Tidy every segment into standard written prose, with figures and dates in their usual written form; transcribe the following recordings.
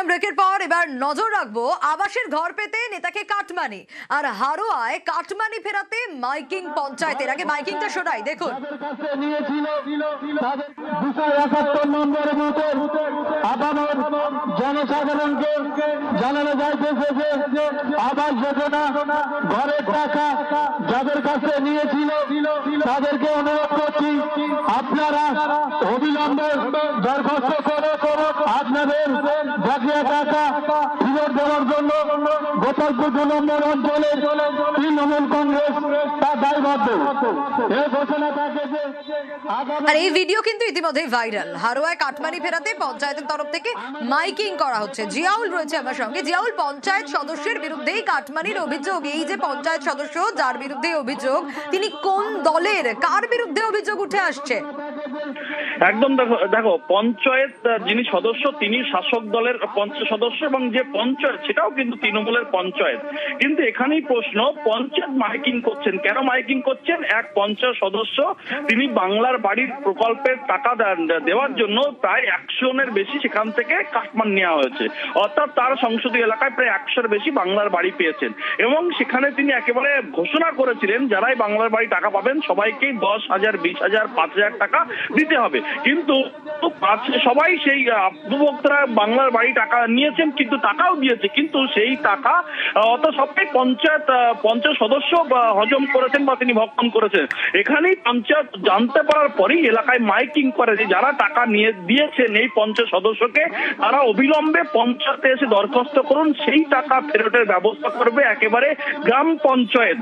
ফিরলাম ব্রেকের পর। এবার নজর রাখবো আবাসের ঘর পেতে নেতাকে কাটমানি, আর হারোয়ায় কাটমানি ফেরাতে মাইকিং পঞ্চায়েতের। আগে মাইকিংটা শোনাই, দেখুন। জনসাধারণকে জানানো যাইতেছে যে আবাস যোজনা ঘরের টাকা যাদের কাছে নিয়েছিল তাদেরকে অনুরোধ করছি, আপনারা অবিলম্বে দরখাস্ত করে আপনাদের বকেয়া টাকা ফেরত দেওয়ার জন্য গোপালপুর 2 নম্বর অঞ্চলের তৃণমূল কংগ্রেস তার দায়বদ্ধ। এই ঘোষণা থাকে যে আর এই ভিডিও কিন্তু ইতিমধ্যেই ভাইরাল। হারোয়ায় কাটমানি ফেরাতে পঞ্চায়েতের তরফ থেকে মাইকিং করা হচ্ছে। জিয়াউল রয়েছে আমার সঙ্গে। জিয়াউল, পঞ্চায়েত সদস্যের বিরুদ্ধেই কাটমানির অভিযোগ। এই যে পঞ্চায়েত সদস্য যার বিরুদ্ধে অভিযোগ, তিনি কোন দলের, কার বিরুদ্ধে অভিযোগ উঠে আসছে? একদম দেখো পঞ্চায়েত যিনি সদস্য তিনি শাসক দলের সদস্য, এবং যে পঞ্চায়েত সেটাও কিন্তু তৃণমূলের পঞ্চায়েত। কিন্তু এখানেই প্রশ্ন, পঞ্চায়েত মাইকিং করছেন কেন? মাইকিং করছেন এক পঞ্চায়েত সদস্য, তিনি বাংলার বাড়ির প্রকল্পের টাকা দেওয়ার জন্য প্রায় 100-এর বেশি সেখান থেকে কাটমান নেওয়া হয়েছে, অর্থাৎ তার সংসদীয় এলাকায় প্রায় 100-এর বেশি বাংলার বাড়ি পেয়েছেন। এবং সেখানে তিনি একেবারে ঘোষণা করেছিলেন যারাই বাংলার বাড়ি টাকা পাবেন সবাইকেই 10,000, 20,000, 5,000 টাকা দিতে হবে। কিন্তু সবাই সেই উপভোক্তারা বাংলার বাড়ি টাকা নিয়েছেন, কিন্তু টাকাও দিয়েছে, কিন্তু সেই টাকা অত সবটাই পঞ্চায়েত সদস্য হজম করেছেন বা তিনি ভক্ষণ করেছেন। এখানেই পঞ্চায়েত জানতে পারার পরেই এলাকায় মাইকিং করে যে যারা টাকা নিয়ে দিয়েছেন এই পঞ্চায়েত সদস্যকে, তারা অবিলম্বে পঞ্চায়েতে এসে দরখাস্ত করুন, সেই টাকা ফেরতের ব্যবস্থা করবে একেবারে গ্রাম পঞ্চায়েত।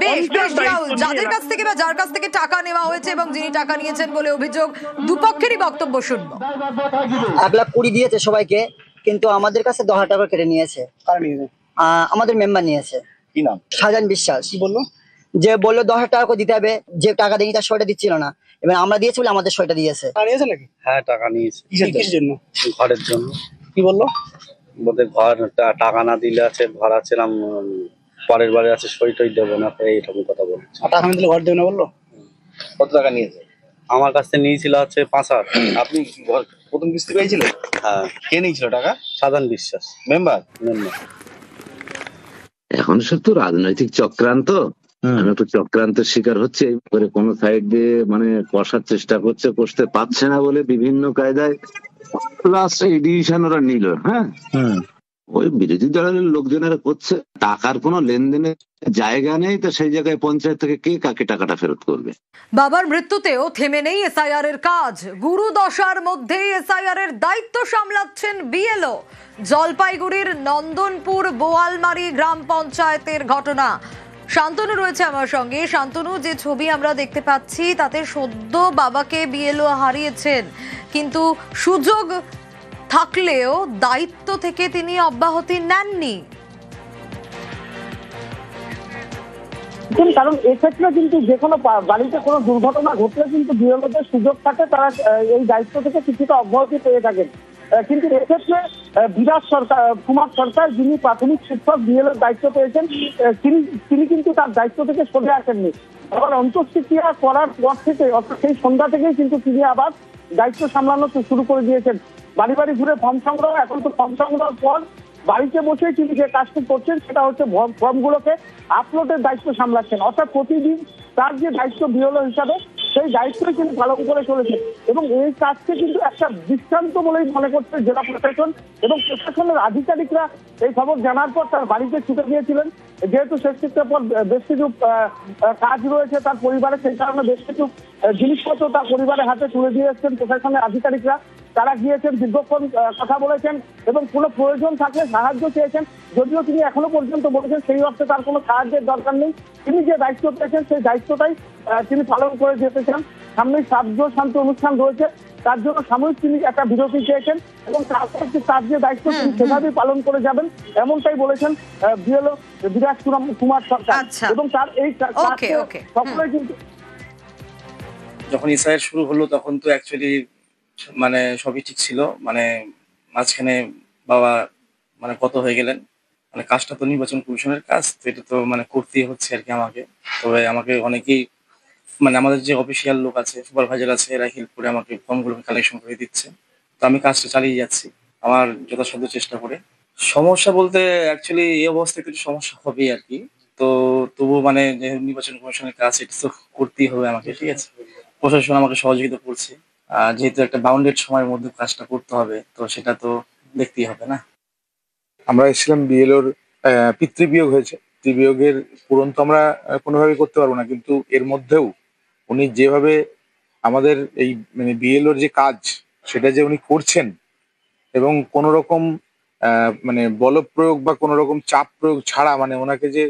যাদের কাছ থেকে বা যার কাছ থেকে টাকা নেওয়া হয়েছে এবং যিনি টাকা নিয়েছেন বলে অভিযোগ, দুপক্ষেরই বক্তব্য শুনবো। 1,20,000 দিয়েছে সবাইকে, কিন্তু আমাদের কাছে 10,000 টাকা কেটে নিয়েছে। আমাদের মেম্বার নিয়েছে। কি নাম? শাহজাহান বিশ্বাস। কি বললো? যে বললো 10,000 টাকা করে দিতে হবে, যে টাকা দেয়নি তার 100টা দিচ্ছিল না, এবার আমরা দিয়েছি বলে আমাদের 100টা দিয়েছে। নিয়েছে নাকি? হ্যাঁ, টাকা নিয়েছে। কিসের জন্য? ঘরের জন্য। কি বললো? বলতে ঘর টাকা না দিলে আছে, ঘর আছিলাম পরের বারে আছে, সই দেবো না, এইরকম কথা বলছে। টাকা না দিলে ঘর দেবে না বললো। কত টাকা নিয়েছে? আমার কাছ থেকে নিয়েছিল হচ্ছে 5,000। আপনি ঘর প্রথম কিস্তি পেয়েছিলেন? হ্যাঁ। কে নিয়েছিল টাকা? সাধারণ বিশ্বাস, মেম্বার। এখন সব তো রাজনৈতিক চক্রান্ত, একটা চক্রান্তের শিকার হচ্ছে। করে কোন সাইড দিয়ে মানে কষার চেষ্টা করছে, কষতে পারছে না বলে বিভিন্ন কায়দায় লাস্ট এই ডিসিশন ওরা নিল। হ্যাঁ, ওই বিরোধী দলের লোকজনেরা করছে, টাকার কোনো লেনদেনের জায়গা নেই, তো সেই জায়গায় পঞ্চায়েত থেকে কে কাকে টাকাটা ফেরত করবে? বাবার মৃত্যুতেও থেমে নেই এসআইআর এর কাজ। গুরু দশার মধ্যেই এসআইআর এর দায়িত্ব সামলাচ্ছেন বিএলও। জলপাইগুড়ির নন্দনপুর বোয়ালমারি গ্রাম পঞ্চায়েতের ঘটনা। শান্তনু রয়েছে আমার সঙ্গে। শান্তনু, যে ছবি আমরা দেখতে পাচ্ছি তাতে সদ্য বাবাকে বিএলও হারিয়েছেন, কিন্তু সুযোগ থাকলেও দায়িত্ব থেকে তিনি অব্যাহতি নেননি। কারণ এক্ষেত্রে কিন্তু যে কোনো বাড়িতে কোনো দুর্ঘটনা ঘটলে কিন্তু বিএলওদের সুযোগ থাকে, তারা এই দায়িত্ব থেকে কিছুটা অব্যাহতি পেয়ে থাকেন। কিন্তু এক্ষেত্রে বিরাট সরকার, কুমার সরকার, যিনি প্রাথমিক শিক্ষক বিএলওর দায়িত্ব পেয়েছেন, তিনি কিন্তু তার দায়িত্ব থেকে সরে আসেননি। আবার অন্ত্যেষ্টিক্রিয়া করার পর থেকে, অর্থাৎ সেই সন্ধ্যা থেকেই কিন্তু তিনি আবার দায়িত্ব সামলানো শুরু করে দিয়েছেন। বাড়ি বাড়ি ঘুরে ফর্ম সংগ্রহ, এখন তো ফর্ম সংগ্রহের পর বাড়িতে বসে তিনি যে কাজটি করছেন সেটা হচ্ছে ফর্মগুলোকে আপলোডের দায়িত্ব সামলাচ্ছেন। অর্থাৎ প্রতিদিন তার যে দায়িত্ব বিএলও হিসাবে, সেই দায়িত্বই তিনি পালন করে চলেছেন। এবং এই কাজকে কিন্তু একটা দৃষ্টান্ত বলেই মনে করছে জেলা প্রশাসন এবং প্রশাসনের আধিকারিকরা। এই খবর জানার পর তার বাড়িতে ছুটে গিয়েছিলেন, যেহেতু শেষকৃত্যের পর বেশ কিছু কাজ রয়েছে তার পরিবারে, সেই কারণে বেশ কিছু জিনিসপত্র তার পরিবারের হাতে তুলে দিয়ে এসছেন প্রশাসনের আধিকারিকরা। তারা গিয়েছেন, দীর্ঘক্ষণ কথা বলেছেন এবং কোনো প্রয়োজন থাকলে সাহায্য চেয়েছেন। যদিও তিনি এখনো পর্যন্ত বলেছেন সেই অর্থে তার কোনো সাহায্যের দরকার নেই, তিনি যে দায়িত্ব পেয়েছেন সেই দায়িত্বটাই তিনি পালন করে যেতে চান। সামনেই শ্রাদ্ধ শান্তি অনুষ্ঠান রয়েছে, তার জন্য সাময়িক তিনি একটা বিরতি চেয়েছেন এবং তারপর তার যে দায়িত্ব তিনি সেভাবেই পালন করে যাবেন, এমনটাই বলেছেন বিএলও বিরাট কুমার সরকার। এবং তার এই সকলে কিন্তু যখন এসআইআর শুরু হলো তখন তো অ্যাকচুয়ালি মানে সবই ঠিক ছিল, মানে মাঝখানে বাবা মানে কত হয়ে গেলেন, মানে কাজটা তো নির্বাচন কমিশনের কাজ, তো এটা তো মানে করতেই হচ্ছে আর কি আমাকে। তবে আমাকে অনেকেই মানে আমাদের যে অফিসিয়াল লোক আছে, সুপারভাইজার আছে, এরা হেল্প করে আমাকে ফর্মগুলোকে কালেকশন করে দিচ্ছে। তো আমি কাজটা চালিয়ে যাচ্ছি আমার যথাসাধ্য চেষ্টা করে। সমস্যা বলতে অ্যাকচুয়ালি এই অবস্থায় কিছু সমস্যা হবেই আর কি। তো তবুও মানে যে নির্বাচন কমিশনের কাজ এটা তো করতেই হবে আমাকে, ঠিক আছে? প্রশাসন আমাকে সহযোগিতা করছে। যেহেতু একটা বাউন্ডেড সময়ের মধ্যে কাজটা করতে হবে, তো সেটা তো দেখতেই হবে না? আমরা এসেছিলাম বিএলওর পিতৃবিয়োগ হয়েছে। পিতৃবিয়োগের পূরণ তো আমরা কোনোভাবেই করতে পারবো না, কিন্তু এর মধ্যেও উনি যেভাবে আমাদের এই মানে বিএলওর যে কাজ সেটা যে উনি করছেন এবং কোনো রকম মানে বলপ্রয়োগ বা কোনো রকম চাপ প্রয়োগ ছাড়া, মানে ওনাকে যে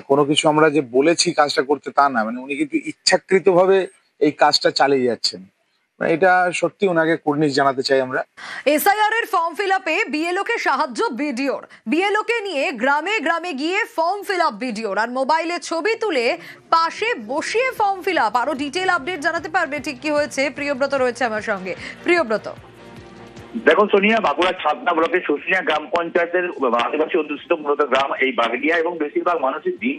কোনো কিছু আমরা যে বলেছি কাজটা করতে তা না, মানে উনি কিন্তু ইচ্ছাকৃতভাবে এই কাজটা চালিয়ে যাচ্ছেন। মানে এটা সত্যি ওনাকে কুর্নিশ জানাতে চাই আমরা। এসআইআর এর ফর্ম ফিল আপে বিএলও কে সাহায্য বিডিওর। বিএলও কে নিয়ে গ্রামে গ্রামে গিয়ে ফর্ম ফিল আপ বিডিওর, আর মোবাইলে ছবি তুলে পাশে বসিয়ে ফর্ম ফিল আপ। আরো ডিটেল আপডেট জানাতে পারবে ঠিক কি হয়েছে, প্রিয়ব্রত রয়েছে আমার সঙ্গে। প্রিয়ব্রত, দেখো সোনিয়া, বাঁকুড়ার ছাতনা ব্লকের শুশুনিয়া গ্রাম পঞ্চায়েতের আদিবাসী অধ্যুষিত মূলত গ্রাম এই বাগডিয়া, এবং বেশিরভাগ মানুষই দিন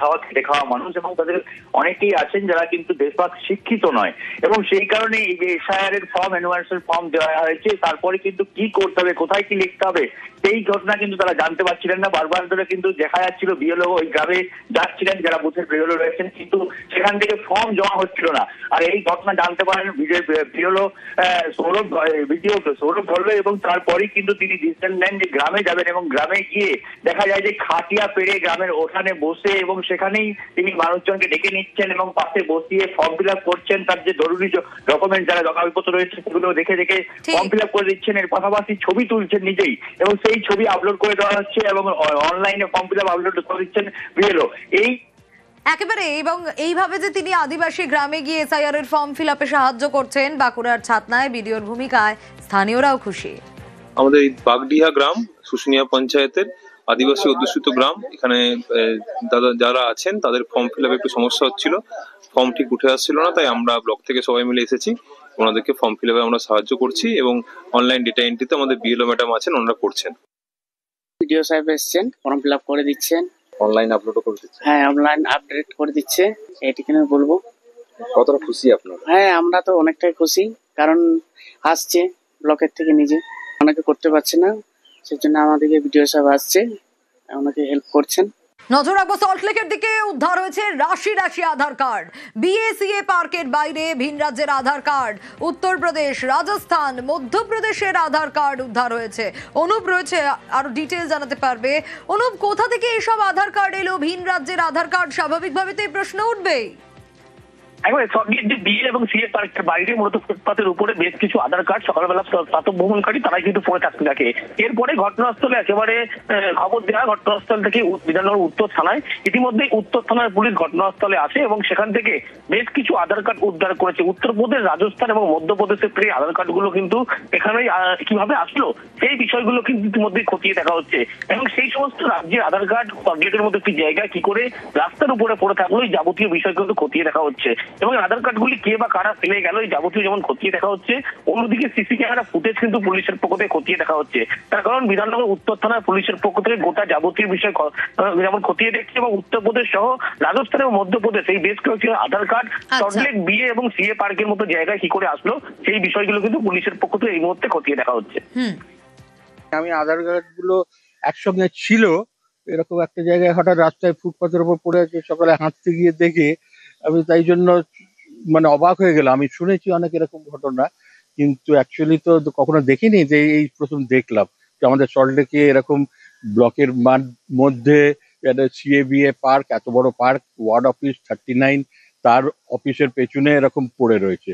খাওয়া খেটে খাওয়া মানুষ, এবং তাদের অনেকেই আছেন যারা কিন্তু বেশিরভাগ শিক্ষিত নয়, এবং সেই কারণে এই যে এসআইআর এর ফর্ম, এনওয়ার্সের ফর্ম দেওয়া হয়েছে, তারপরে কিন্তু কি করতে হবে, কোথায় কি লিখতে হবে, সেই ঘটনা কিন্তু তারা জানতে পারছিলেন না। বারবার ধরে কিন্তু দেখা যাচ্ছিল বিএলও ওই গ্রামে যাচ্ছিলেন, যারা বুথের বিএলও রয়েছেন, কিন্তু সেখান থেকে ফর্ম জমা হচ্ছিল না। আর এই ঘটনা জানতে পারেন বিএলও সৌরভ ধরলো, এবং তারপরেই কিন্তু তিনি ডিসিশন নেন যে গ্রামে যাবেন, এবং গ্রামে গিয়ে দেখা যায় যে খাটিয়া পেড়ে গ্রামের ওখানে বসে, এবং সেখানেই তিনি মানুষজনকে ডেকে নিচ্ছেন এবং পাশে বসিয়ে ফর্ম ফিল আপ করছেন। তার যে জরুরি ডকুমেন্ট যারা কাগজপত্র রয়েছে সেগুলো দেখে দেখে ফর্ম ফিল আপ করে দিচ্ছেন। এর পাশাপাশি ছবি তুলছেন নিজেই, এবং সেই ছবি আপলোড করে দেওয়া হচ্ছে, এবং অনলাইনে ফর্ম ফিল আপ আপলোড করে দিচ্ছেন বিএলও। এই একেবারে, এবং এইভাবে যে তিনি আদিবাসী গ্রামে গিয়ে এসআইআর এর ফর্ম ফিল আপে সাহায্য করছেন বাঁকুড়ার ছাতনায়, বিডিওর ভূমিকায় স্থানীয়রাও খুশি। আমাদের এই বাগডিহা গ্রাম শুশুনিয়া পঞ্চায়েতের আদিবাসী অধ্যুষিত গ্রাম, এখানে দাদা যারা আছেন তাদের ফর্ম ফিল আপে একটু সমস্যা হচ্ছিল, ফর্ম ঠিক উঠে আসছিল না, তাই আমরা ব্লক থেকে সবাই মিলে এসেছি, ওনাদেরকে ফর্ম ফিল আপে আমরা সাহায্য করছি, এবং অনলাইন ডেটা এন্ট্রিতে আমাদের বিএলও ম্যাডাম আছেন, ওনারা করছেন। বিডিও সাহেব এসছেন, ফর্ম ফিল আপ করে দিচ্ছেন, অনলাইন আপলোডও করে দিচ্ছেন। হ্যাঁ, অনলাইন আপডেট করে দিচ্ছে, এটিখানে বলবো। কতটা খুশি আপনারা? হ্যাঁ, আমরা তো অনেকটাই খুশি, কারণ আসছে ব্লকের থেকে নিজে, অনেকে করতে পারছে না, সেজন্য আমাদেরকে বিডিও সাহেব আসছে, ওনাকে হেল্প করছেন। নজর রাখবো সল্টলেকের দিকে। উদ্ধার হয়েছে রাশি রাশি আধার কার্ড। বিএসিএ পার্কের বাইরে ভিন রাজ্যের আধার কার্ড, উত্তরপ্রদেশ, রাজস্থান, মধ্যপ্রদেশের আধার কার্ড উদ্ধার হয়েছে। অনুপ রয়েছে, আরো ডিটেল জানাতে পারবে। অনুপ, কোথা থেকে এসব আধার কার্ড এলো? ভিন রাজ্যের আধার কার্ড, স্বাভাবিকভাবে তো এই প্রশ্ন উঠবেই। একবারে সঙ্গীত যে বিএ এবং সিএ পার্কের বাইরে মূলত ফুটপাতের উপরে বেশ কিছু আধার কার্ড সকালবেলা প্রাতঃভ্রমণকারী তারাই কিন্তু পড়ে থাকতে থাকে। এরপরে ঘটনাস্থলে একেবারে খবর দেওয়া, ঘটনাস্থল থেকে বিধাননগর উত্তর থানায় ইতিমধ্যে উত্তর থানার পুলিশ ঘটনাস্থলে আসে, এবং সেখান থেকে বেশ কিছু আধার কার্ড উদ্ধার করেছে। উত্তরপ্রদেশ, রাজস্থান এবং মধ্যপ্রদেশের প্রায় আধার কার্ডগুলো কিন্তু এখানেই কিভাবে আসলো সেই বিষয়গুলো কিন্তু ইতিমধ্যে খতিয়ে দেখা হচ্ছে, এবং সেই সমস্ত রাজ্যের আধার কার্ড পাবলিকের মধ্যে একটি জায়গায় কি করে রাস্তার উপরে পড়ে থাকলো, এই যাবতীয় বিষয় কিন্তু খতিয়ে দেখা হচ্ছে, এবং আধার কার্ডগুলি কে বা কারা ফেলে গেল এই যাবতীয় যেমন খতিয়ে দেখা হচ্ছে, অন্যদিকে সিসি ক্যামেরা ফুটেজ কিন্তু পুলিশের পক্ষ থেকে খতিয়ে দেখা হচ্ছে। তার কারণ বিধাননগর উত্তর থানার পুলিশের পক্ষ থেকে গোটা যাবতীয় বিষয় যেমন খতিয়ে দেখছে, এবং উত্তরপ্রদেশ সহ রাজস্থান এবং মধ্যপ্রদেশ এই বেশ কয়েকটি আধার কার্ড সল্টলেক বিএ এবং সিএ পার্কের মতো জায়গায় কি করে আসলো সেই বিষয়গুলো কিন্তু পুলিশের পক্ষ থেকে এই মুহূর্তে খতিয়ে দেখা হচ্ছে। আমি আধার কার্ড গুলো একসঙ্গে ছিল এরকম একটা জায়গায় হঠাৎ রাস্তায় ফুটপাতের উপর পড়ে আছে, সকালে হাঁটতে গিয়ে দেখে আমি তাই জন্য মানে অবাক হয়ে গেলাম। আমি শুনেছি অনেক এরকম ঘটনা, কিন্তু অ্যাকচুয়ালি তো কখনো দেখিনি, যে এই প্রথম দেখলাম যে আমাদের সল্টলেকে এরকম ব্লকের মধ্যে একটা সিএবিএ পার্ক, এত বড় পার্ক, ওয়ার্ড অফিস 39, তার অফিসের পেছনে এরকম পড়ে রয়েছে।